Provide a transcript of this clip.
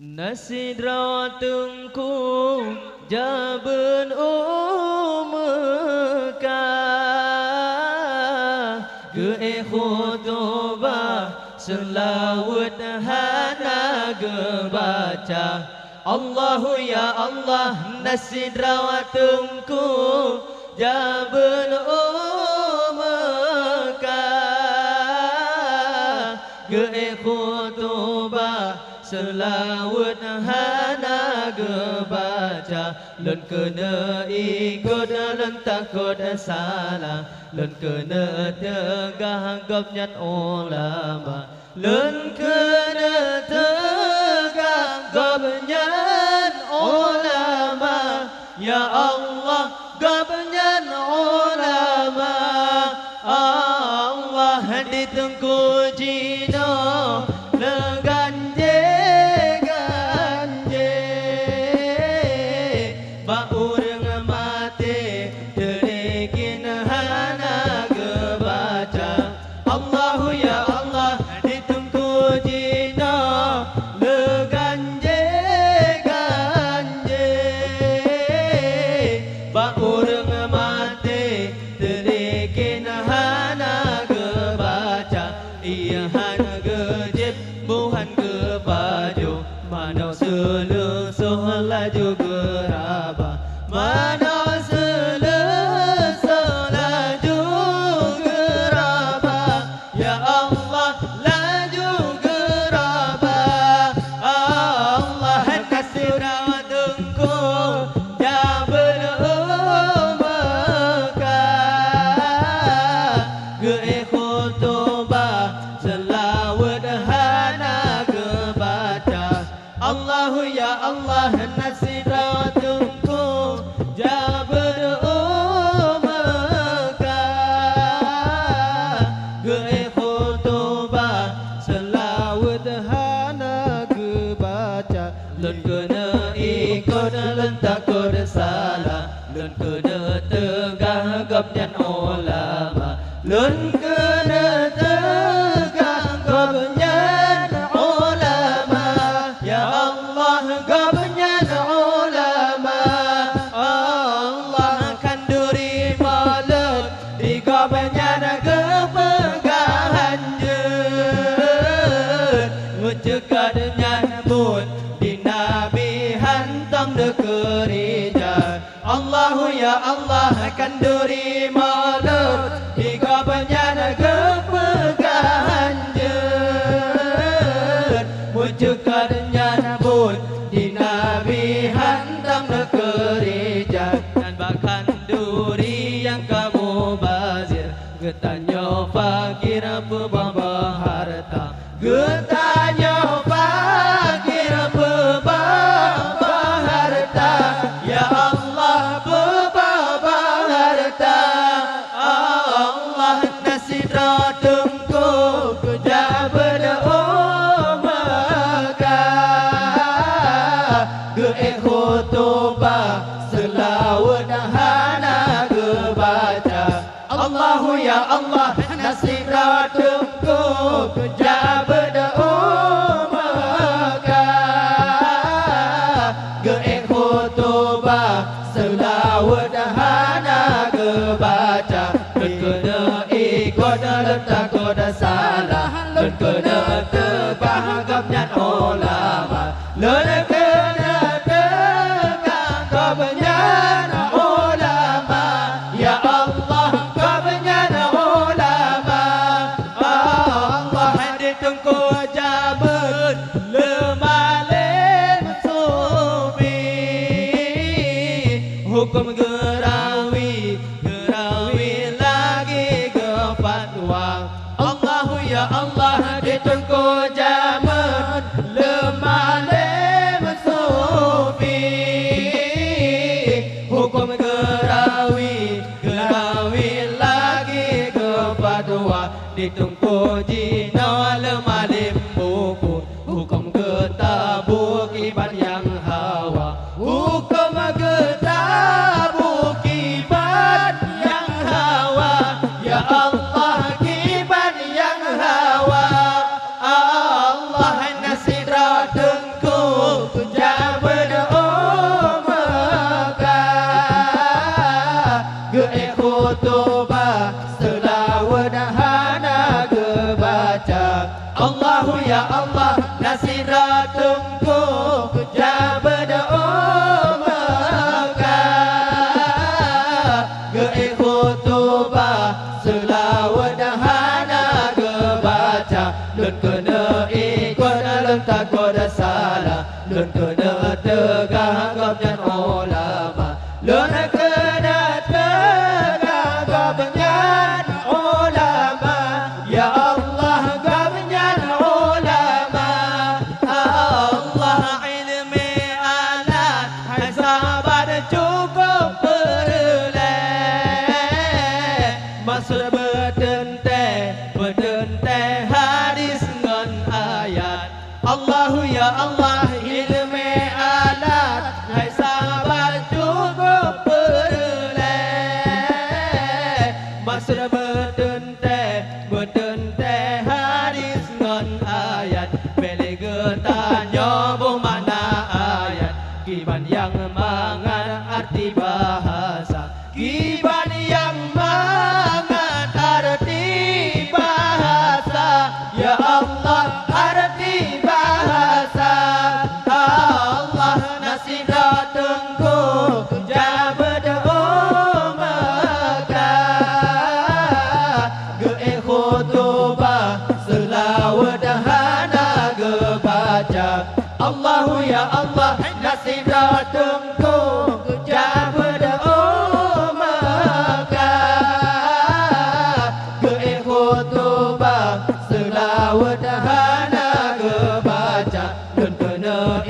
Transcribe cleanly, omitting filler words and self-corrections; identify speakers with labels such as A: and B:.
A: Nasidratungku jaben Mekah ge khutbah selawat hana ge baca Allahu ya Allah nasidratungku jaben Mekah ge khutbah selawat hana ge baca lun kena ikut lun takut salah lun kena tegah gapnyat ulama lun kena tegah gapnyat ulama ya Allah gapnyat ulama Allah ditunggu jino leganje laju gerabah mana selesai laju gerabah ya Allah laju gerabah Allah kasih rawatku jabal Mekah ge khutbah selawat hana ge baca Allahu ya Allah nasidratungku jabal Mekah ge khutbah selawat hana ge baca lun kena ikut lun takut salah lun kena tegah gapnyat ulama lun kena tegah gapnyat ulama ya Allah gapnyat ulama Allah kan duri malam di gapnyat kepegahan jen ngucekat nyambut di nabi hantam de gereja Allahu ya Allah kan duri malam di gapnyat kepegahan jen ngucekat nyambut di nabi hantam de gereja dan bahkan duri yang kamu bazir getanya fakir pebaba harta getanya fakir pebaba harta ya Allah pebaba harta Allah nasidratungku jabal Mekah ge khutbah selawat hana ge baca Allahu ya Allah nasidratungku jabal Mekah ge khutbah selawat hana ge baca lun kena ikut lun takut salah lun kena tegah gapnyat ulama lun kena tegah gapnyat ulama ya Allah gapnyat ulama Allah ditunggu jabal lemalim sufi hukum gerawi lagi ke fatwa Allahu ya Allah ditunggu jaman lemalim nasirat tengku kerja berdoa Mekah Ge'ik khutubah selawat dahana kebaca Lun kena ikut dalam takut salah Lun kena tegak gabjan ulama Lun kena tegak gabjan ulama Ya Allah gabjan ulama Allah ilmi alat hai sabar cukup berleh Maksud berdenteh hadis ngan ayat Allahu ya Allah ilmi alat hai sabar cukup berleh Maksud berdenteh hadis ngan ayat Beli getanya mana ayat Giban yang mangan arti bahasa Giban yang mangan arti bahasa Ya Allah arti bahasa Allah nasihat tengku jabdoa Mekah Ge'ik khutubah selawat dahana gebaca Allahu ya Allah nasihat tengku jabdoa Mekah Ge'ik khutubah selawat dahana gebaca Dan kena